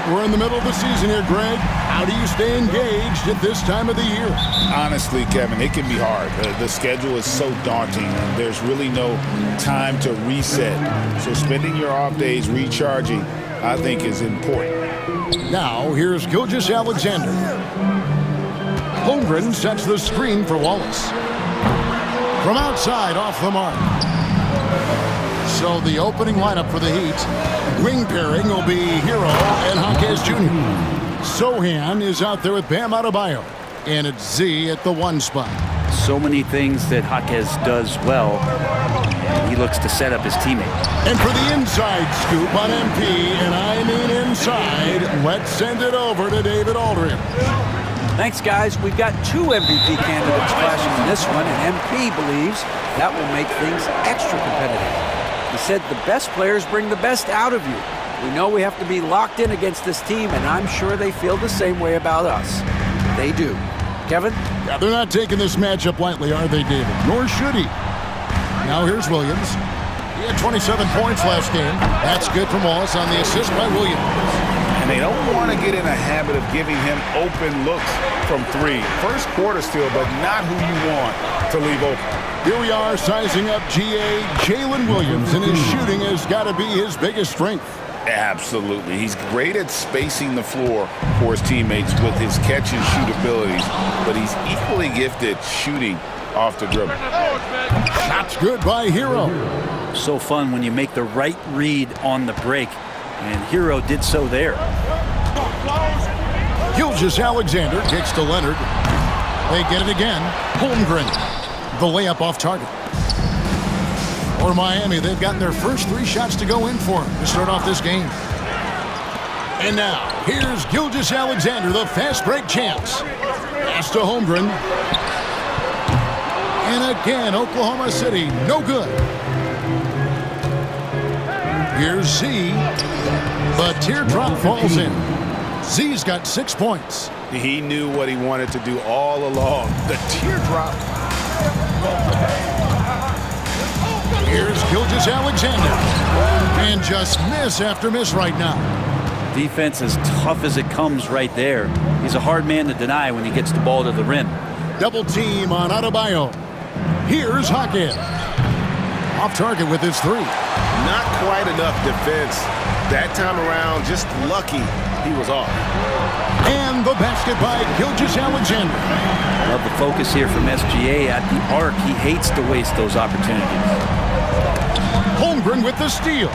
We're in the middle of the season here, Greg. How do you stay engaged at this time of the year? Honestly, Kevin, it can be hard. The schedule is so daunting. There's really no time to reset. So spending your off days recharging, I think, is important. Now, here's Gilgeous-Alexander. Holmgren sets the screen for Wallace. From outside, off the mark. So the opening lineup for the Heat, wing pairing will be Hero and Jaquez Jr. Sochan is out there with Bam Adebayo, and it's Z at the 1 spot. So many things that Jaquez does well. He looks to set up his teammate. And for the inside scoop on MP, and I mean inside, let's send it over to David Aldridge. Thanks, guys. We've got 2 MVP candidates clashing in this one, and MP believes that will make things extra competitive. He said the best players bring the best out of you. We know we have to be locked in against this team, and I'm sure they feel the same way about us. They do. Kevin? Yeah, they're not taking this matchup lightly, are they, David? Nor should he. Now here's Williams. He had 27 points last game. That's good from Wallace on the assist by Williams. And they don't want to get in a habit of giving him open looks from 3. First quarter still, but not who you want to leave open. Here we are sizing up GA Jalen Williams, and his shooting has got to be his biggest strength. Absolutely. He's great at spacing the floor for his teammates with his catch and shoot abilities, but he's equally gifted shooting off the dribble. Shots good by Hero. So fun when you make the right read on the break, and Hero did so there. Gilgeous-Alexander kicks to Leonard. They get it again. Holmgren. The layup off target. For Miami, they've gotten their first 3 shots to go in for him to start off this game. And now, here's Gilgeous-Alexander, the fast break champs. Pass to Holmgren. And again, Oklahoma City, no good. Here's Z. The teardrop falls in. Z's got 6 points. He knew what he wanted to do all along. The teardrop. Here's Gilgeous-Alexander. And just miss after miss right now. Defense as tough as it comes right there. He's a hard man to deny when he gets the ball to the rim. Double team on Adebayo. Here's Jaquez. Off target with his 3. Not quite enough defense. That time around, just lucky he was off. And the basket by Gilgeous-Alexander. Love the focus here from SGA at the arc. He hates to waste those opportunities. Holmgren with the steal.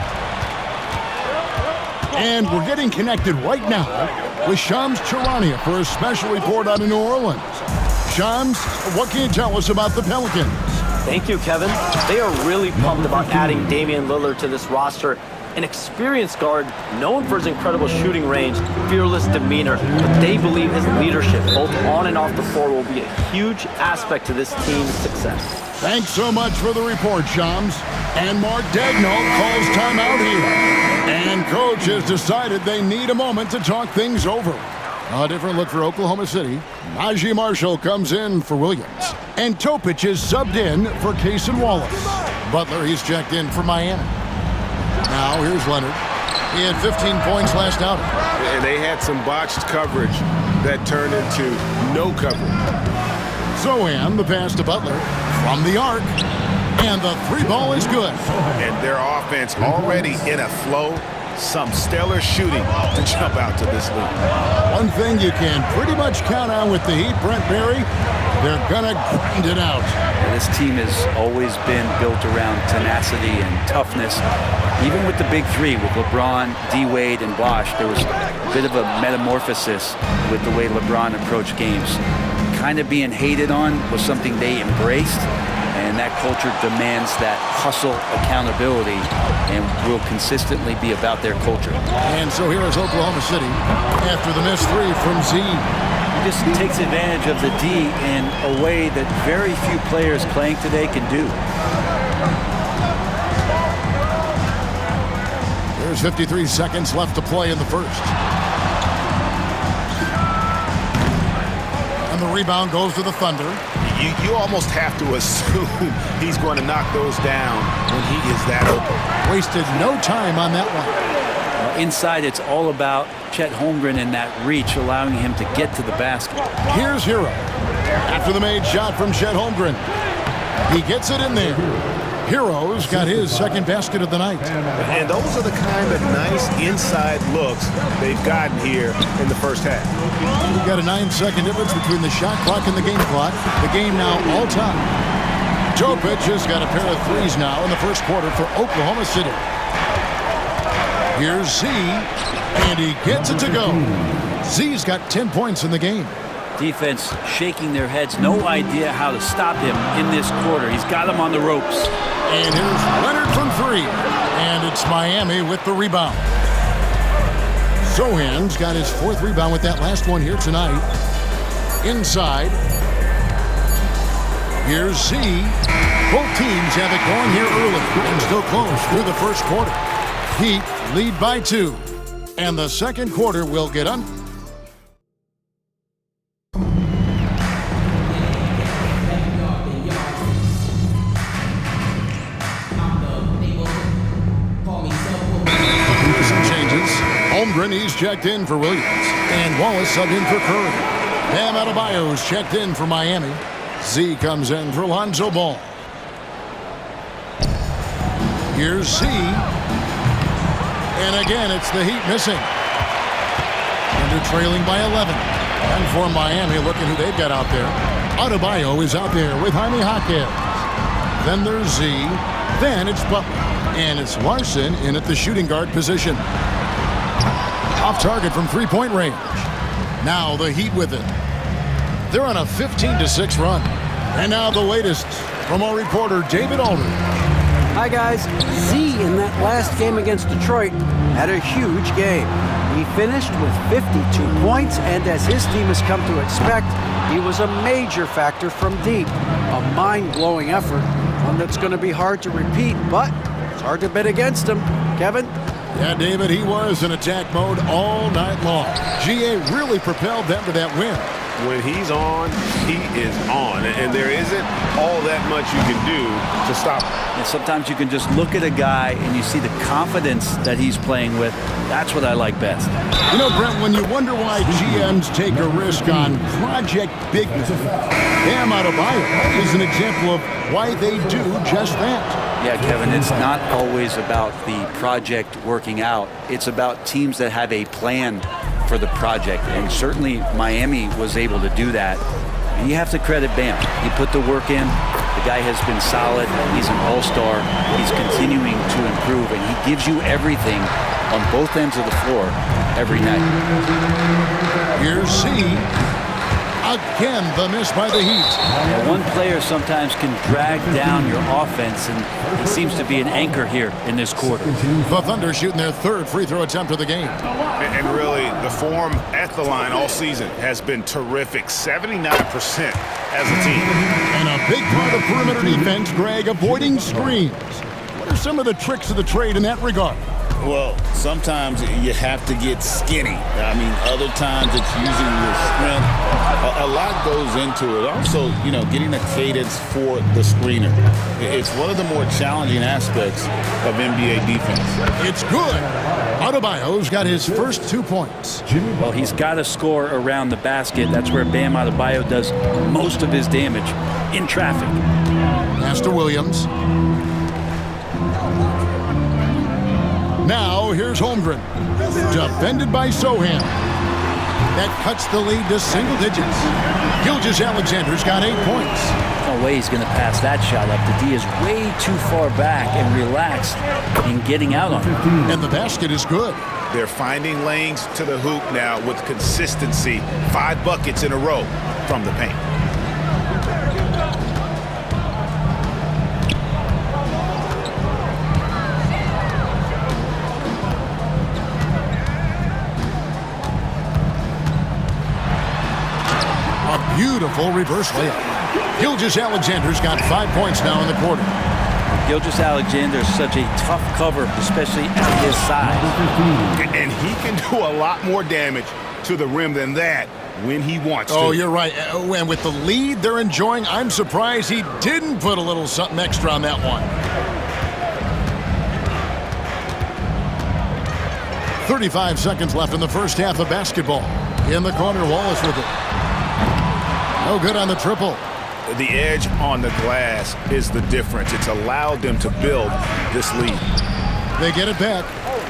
And we're getting connected right now with Shams Charania for a special report out of New Orleans. Shams, what can you tell us about the Pelicans? Thank you, Kevin. They are really pumped about adding Damian Lillard to this roster. An experienced guard, known for his incredible shooting range, fearless demeanor, but they believe his leadership, both on and off the floor, will be a huge aspect to this team's success. Thanks so much for the report, Shams. And Mark Daigneault calls timeout here. And coach has decided they need a moment to talk things over. A different look for Oklahoma City. Naji Marshall comes in for Williams. And Topic is subbed in for Cason Wallace. Butler, he's checked in for Miami. Now here's Leonard. He had 15 points last outing. And they had some botched coverage that turned into no coverage. Sochan, the pass to Butler from the arc. And the 3-ball is good. And their offense already in a flow. Some stellar shooting to jump out to this league. One thing you can pretty much count on with the Heat, Brent Barry, they're gonna grind it out. This team has always been built around tenacity and toughness. Even with the big 3, with LeBron, D-Wade, and Bosh, there was a bit of a metamorphosis with the way LeBron approached games. Kind of being hated on was something they embraced, and that culture demands that hustle accountability and will consistently be about their culture. And so here is Oklahoma City after the missed 3 from Z. He just takes advantage of the D in a way that very few players playing today can do. There's 53 seconds left to play in the first. And the rebound goes to the Thunder. You almost have to assume he's going to knock those down when he is that open. Wasted no time on that one. Inside, it's all about Chet Holmgren in that reach, allowing him to get to the basket. Here's Hero. After the made shot from Chet Holmgren. He gets it in there. Hero's got his second basket of the night. And those are the kind of nice inside looks they've gotten here in the first half. We've got a 9-second difference between the shot clock and the game clock. The game now all time. Topic has got a pair of threes now in the first quarter for Oklahoma City. Here's Z, and he gets it to go. Z's got 10 points in the game. Defense shaking their heads, no idea how to stop him in this quarter. He's got him on the ropes. And here's Leonard from three. And it's Miami with the rebound. Sohan's got his fourth rebound with that last one here tonight. Inside. Here's Z. Both teams have it going here early and still close through the first quarter. Heat lead by 2. And the second quarter will get on. Holmgren, he's checked in for Williams. And Wallace subbed in for Curry. Bam Adebayo's checked in for Miami. Z comes in for Lonzo Ball. Here's Z. And again, it's the Heat missing. And they're trailing by 11. And for Miami, look at who they've got out there. Adebayo is out there with Jaime Jaquez. Then there's Z. Then it's Butler. And it's Larson in at the shooting guard position. Off target from three-point range. Now the Heat with it. They're on a 15-6 run. And now the latest from our reporter, David Aldridge. Hi, guys. Z in that last game against Detroit had a huge game. He finished with 52 points, and as his team has come to expect, he was a major factor from deep. A mind-blowing effort, one that's going to be hard to repeat, but it's hard to bet against him. Kevin? Yeah, David, he was in attack mode all night long. GA really propelled them to that win. When he's on, he is on. And there isn't all that much you can do to stop him. And sometimes you can just look at a guy and you see the confidence that he's playing with. That's what I like best. You know, Brent, when you wonder why GMs take a risk on project bigness, Bam Adebayo is an example of why they do just that. Yeah, Kevin, it's not always about the project working out. It's about teams that have a plan for the project, and certainly Miami was able to do that. And you have to credit Bam. He put the work in. The guy has been solid. He's an all-star. He's continuing to improve, and he gives you everything on both ends of the floor every night. Here's Z. Again, the miss by the Heat. Now, one player sometimes can drag down your offense, and he seems to be an anchor here in this quarter. The Thunder shooting their third free throw attempt of the game. And really, the form at the line all season has been terrific. 79% as a team. And a big part of perimeter defense, Greg, avoiding screens. What are some of the tricks of the trade in that regard? Well, sometimes you have to get skinny. I mean, other times it's using your strength. A lot goes into it. Also, you know, getting a cadence for the screener. It's one of the more challenging aspects of NBA defense. It's good. Adebayo's got his first 2 points. Well, he's got to score around the basket. That's where Bam Adebayo does most of his damage, in traffic. Pass to Williams. Now, here's Holmgren. Defended by Sohan. That cuts the lead to single digits. Gilgeous-Alexander's got 8 points. No way he's going to pass that shot up. The D is way too far back and relaxed in getting out on it. And the basket is good. They're finding lanes to the hoop now with consistency. 5 buckets in a row from the paint. Beautiful reverse layup. Gilgeous-Alexander's got 5 points now in the quarter. Gilgeous-Alexander is such a tough cover, especially at his size. And he can do a lot more damage to the rim than that when he wants to. Oh, you're right. And with the lead they're enjoying, I'm surprised he didn't put a little something extra on that one. 35 seconds left in the first half of basketball. In the corner, Wallace with it. No good on the triple. The edge on the glass is the difference. It's allowed them to build this lead. They get it back.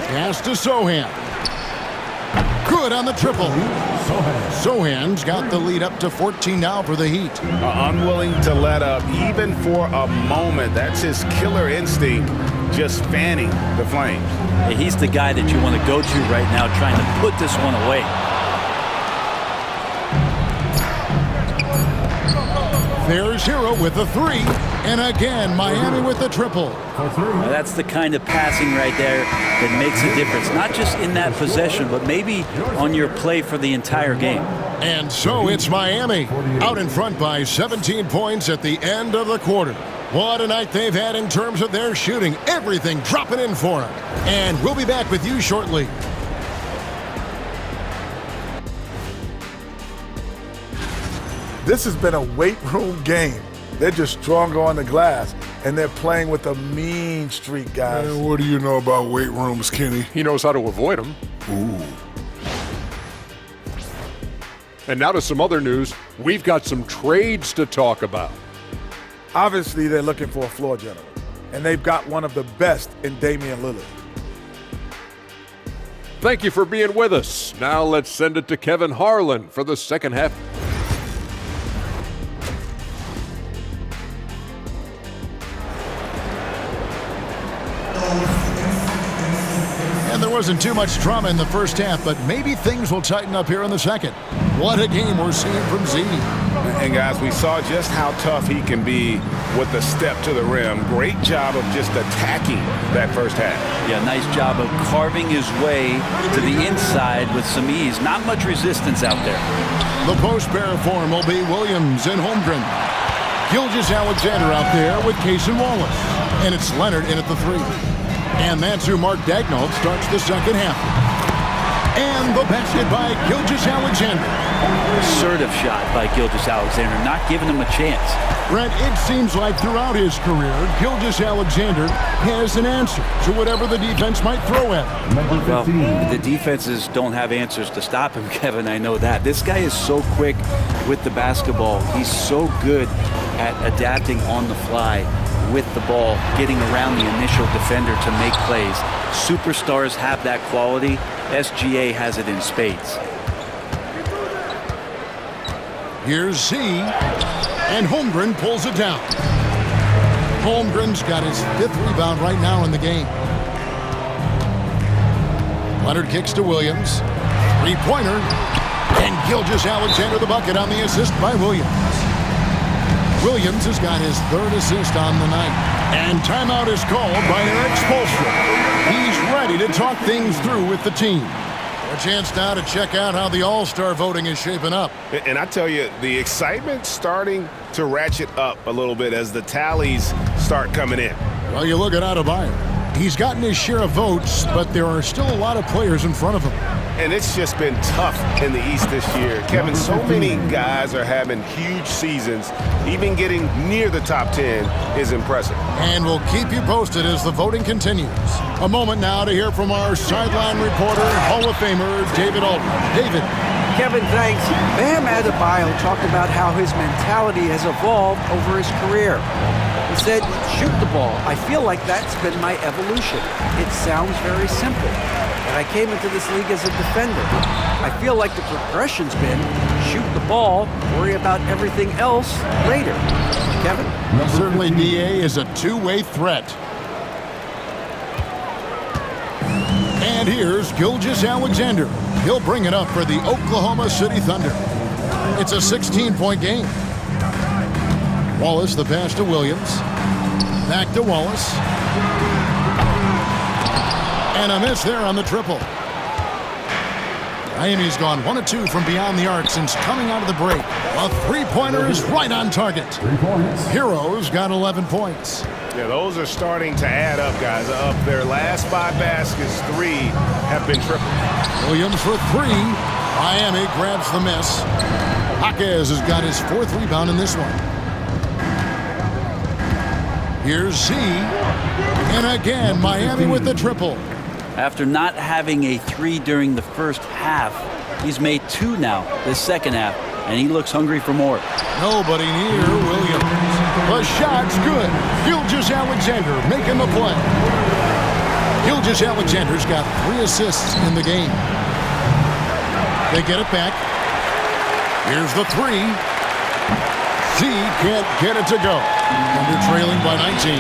Pass to Sochan. Good on the triple. Sochan's got the lead up to 14 now for the Heat. Unwilling to let up even for a moment. That's his killer instinct, just fanning the flames. Hey, he's the guy that you want to go to right now trying to put this one away. There's Hero with the three. And again, Miami with the triple. Now that's the kind of passing right there that makes a difference. Not just in that possession, but maybe on your play for the entire game. And so it's Miami out in front by 17 points at the end of the quarter. What a night they've had in terms of their shooting. Everything dropping in for them. And we'll be back with you shortly. This has been a weight room game. They're just stronger on the glass, and they're playing with a mean streak, guys. What do you know about weight rooms, Kenny? He knows how to avoid them. Ooh. And now to some other news. We've got some trades to talk about. Obviously, they're looking for a floor general, and they've got one of the best in Damian Lillard. Thank you for being with us. Now let's send it to Kevin Harlan for the second half. And there wasn't too much drama in the first half, but maybe things will tighten up here in the second. What a game we're seeing from Z. And guys, we saw just how tough he can be with the step to the rim. Great job of just attacking that first half. Yeah, nice job of carving his way to the inside with some ease. Not much resistance out there. The post pair form will be Williams and Holmgren. Gilgeous-Alexander out there with Case and Wallace. And it's Leonard in at the three. And that's who Mark Daigneault starts the second half. And the basket by Gilgeous-Alexander. Assertive shot by Gilgeous-Alexander, not giving him a chance. Brent, it seems like throughout his career, Gilgeous-Alexander has an answer to whatever the defense might throw at him. Well, the defenses don't have answers to stop him, Kevin. I know that. This guy is so quick with the basketball. He's so good at adapting on the fly with the ball, getting around the initial defender to make plays. Superstars have that quality. SGA has it in spades. Here's Z, and Holmgren pulls it down. Holmgren's got his fifth rebound right now in the game. Leonard kicks to Williams. Three-pointer, and Gilgeous-Alexander the bucket on the assist by Williams. Williams has got his third assist on the night. And timeout is called by Erik Spoelstra. He's ready to talk things through with the team. A chance now to check out how the All-Star voting is shaping up. And I tell you, the excitement's starting to ratchet up a little bit as the tallies start coming in. Well, you look at Adebayo. He's gotten his share of votes, but there are still a lot of players in front of him. And it's just been tough in the East this year. Kevin, so many guys are having huge seasons. Even getting near the top 10 is impressive. And we'll keep you posted as the voting continues. A moment now to hear from our sideline reporter, Hall of Famer David Aldridge. David. Kevin, thanks. Bam Adebayo talked about how his mentality has evolved over his career. He said, shoot the ball. I feel like that's been my evolution. It sounds very simple. But I came into this league as a defender. I feel like the progression's been shoot the ball, worry about everything else later. Kevin? Certainly DA is a two-way threat. And here's Gilgeous-Alexander. He'll bring it up for the Oklahoma City Thunder. It's a 16-point game. Wallace, the pass to Williams. Back to Wallace. And a miss there on the triple. Miami's gone 1 of 2 from beyond the arc since coming out of the break. A three-pointer is right on target. Heroes got 11 points. Yeah, those are starting to add up, guys. Of their last 5 baskets, 3 have been triple. Williams for 3. Miami grabs the miss. Jaquez has got his 4th rebound in this one. Here's Z. And again, Miami with the triple. After not having a 3 during the first half, he's made 2 now this second half, and he looks hungry for more. Nobody near Williams. The shot's good. Gilgeous-Alexander making the play. Gilgeous-Alexander's got 3 assists in the game. They get it back. Here's the 3. Z can't get it to go. And they're trailing by 19.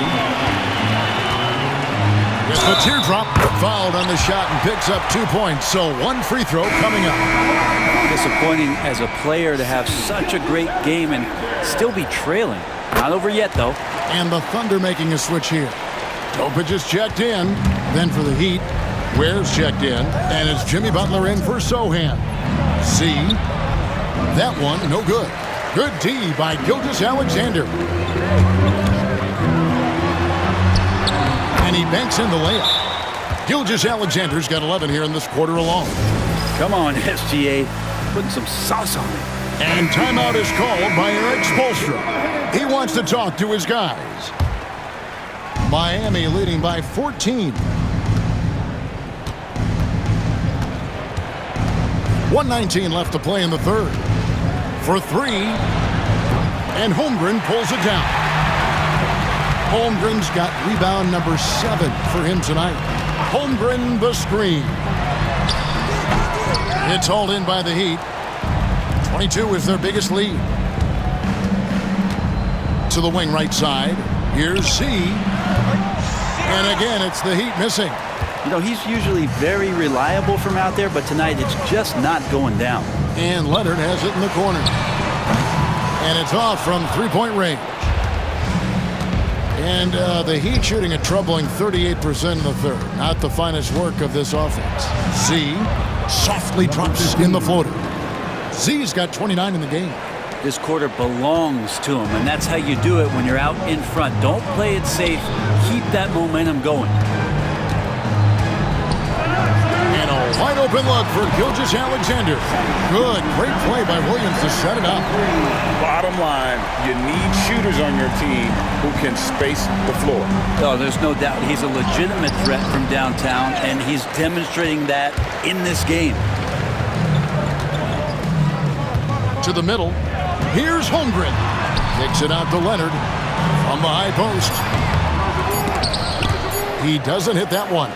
It's the teardrop. Fouled on the shot and picks up 2 points. So 1 free throw coming up. Disappointing as a player to have such a great game and still be trailing. Not over yet, though. And the Thunder making a switch here. Topic is checked in. Then for the Heat, Ware's checked in. And it's Jimmy Butler in for Sohan. Z. That one, no good. Good D by Gilgeous-Alexander. And he banks in the layup. Gilgeous-Alexander's got 11 here in this quarter alone. Come on, SGA. Putting some sauce on it. And timeout is called by Eric Spoelstra. He wants to talk to his guys. Miami leading by 14. 1:19 left to play in the third. For 3. And Holmgren pulls it down. Holmgren's got rebound number 7 for him tonight. Holmgren the screen. It's hauled in by the Heat. 22 is their biggest lead. To the wing right side. Here's Z. And again, it's the Heat missing. You know, he's usually very reliable from out there, but tonight it's just not going down. And Leonard has it in the corner. And it's off from three-point range. And the Heat shooting a troubling 38% in the third. Not the finest work of this offense. Z softly drops in the floater. Z's got 29 in the game. This quarter belongs to him, and that's how you do it when you're out in front. Don't play it safe. Keep that momentum going. And a wide open look for Gilgeous-Alexander. Good, great play by Williams to set it up. Bottom line, you need shooters on your team who can space the floor. Oh, there's no doubt he's a legitimate threat from downtown, and he's demonstrating that in this game. To the middle. Here's Holmgren. Kicks it out to Leonard from the high post. He doesn't hit that one.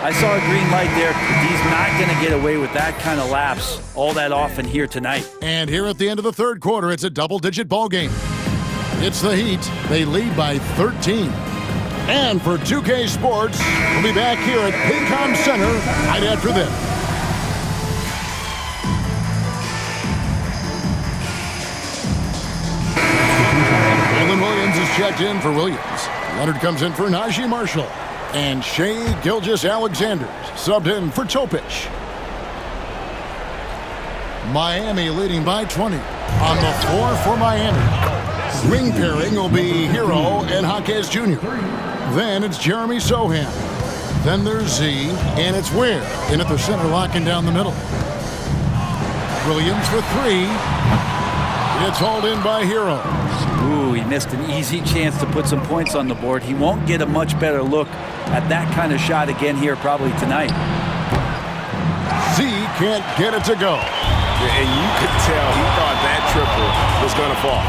I saw a green light there. He's not going to get away with that kind of lapse all that often here tonight. And here at the end of the third quarter, it's a double-digit ball game. It's the Heat. They lead by 13. And for 2K Sports, we'll be back here at Paycom Center right after this. Williams is checked in for Williams. Leonard comes in for Najee Marshall. And Shai Gilgeous-Alexander subbed in for Topic. Miami leading by 20. On the floor for Miami. Ring pairing will be Hero and Jaquez Jr. Then it's Jeremy Sohan. Then there's Z, and it's Ware in at the center, locking down the middle. Williams for 3. It's hauled in by Hero. Ooh, he missed an easy chance to put some points on the board. He won't get a much better look at that kind of shot again here probably tonight. Z can't get it to go. Yeah, and you could tell he thought that triple was going to fall.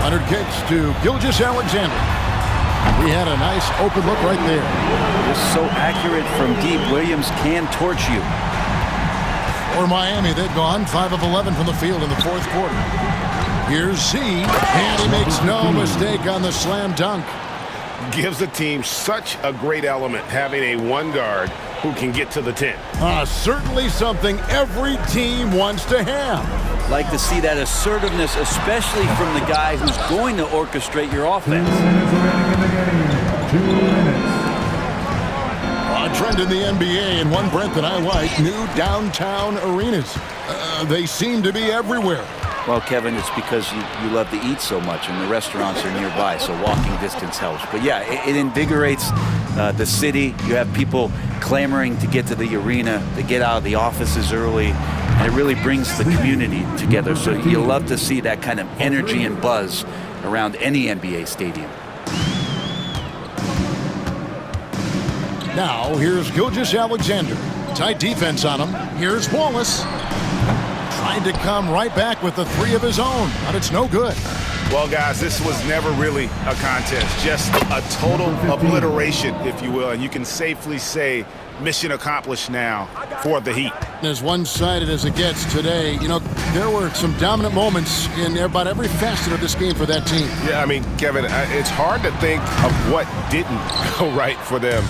Leonard kicks to Gilgeous-Alexander. He had a nice open look right there. Just so accurate from deep. Williams can torch you. For Miami, they've gone 5 of 11 from the field in the fourth quarter. Here's Z, and he makes no mistake on the slam dunk. Gives the team such a great element having a one guard who can get to the 10. Certainly something every team wants to have. Like to see that assertiveness, especially from the guy who's going to orchestrate your offense. A trend in the NBA, and one, Brent, that I like, new downtown arenas. They seem to be everywhere. Well, Kevin, it's because you love to eat so much, and the restaurants are nearby, so walking distance helps. But yeah, it invigorates the city. You have people clamoring to get to the arena, to get out of the offices early, and it really brings the community together. So you love to see that kind of energy and buzz around any NBA stadium. Now, here's Gilgeous-Alexander. Tight defense on him. Here's Wallace. Trying to come right back with the three of his own, but it's no good. Well, guys, this was never really a contest. Just a total obliteration, if you will. And you can safely say mission accomplished now for the Heat. As one-sided as it gets today, you know, there were some dominant moments in about every facet of this game for that team. Yeah, I mean, Kevin, it's hard to think of what didn't go right for them.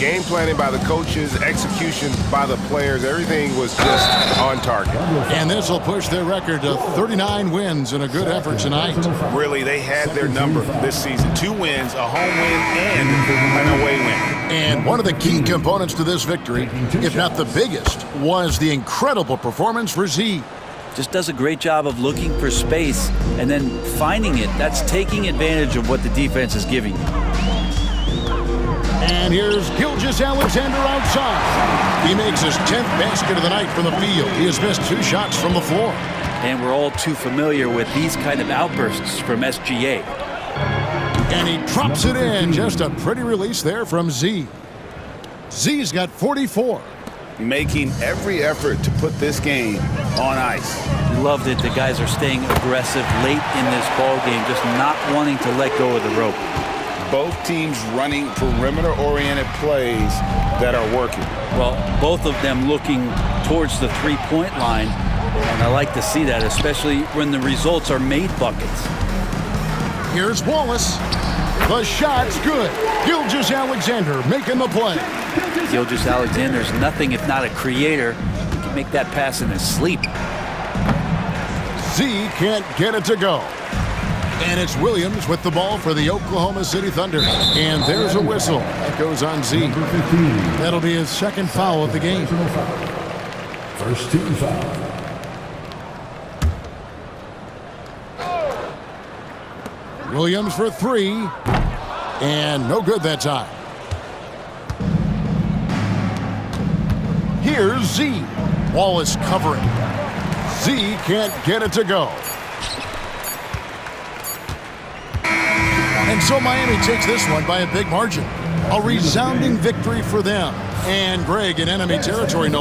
Game planning by the coaches, execution by the players, everything was just on target. And this will push their record to 39 wins and a good effort tonight. Really, they had their number this season. 2 wins, a home win, and an away win. And one of the key components to this victory, if not the biggest, was the incredible performance for Z. Just does a great job of looking for space and then finding it. That's taking advantage of what the defense is giving you. And here's Gilgeous-Alexander outside. He makes his 10th basket of the night from the field. He has missed 2 shots from the floor. And we're all too familiar with these kind of outbursts from SGA. And he drops it in. Just a pretty release there from Z. Z's got 44. Making every effort to put this game on ice. Love that the guys are staying aggressive late in this ball game, just not wanting to let go of the rope. Both teams running perimeter-oriented plays that are working. Well, both of them looking towards the three-point line, and I like to see that, especially when the results are made buckets. Here's Wallace. The shot's good. Gilgeous-Alexander making the play. Gilgeous-Alexander's nothing if not a creator. He can make that pass in his sleep. Z can't get it to go. And it's Williams with the ball for the Oklahoma City Thunder. And there's a whistle. That goes on Z. That'll be his 2nd foul of the game. First team foul. Williams for 3. And no good that time. Here's Z. Wallace covering. Z can't get it to go. And so Miami takes this one by a big margin. A resounding victory for them. And Greg, in enemy territory no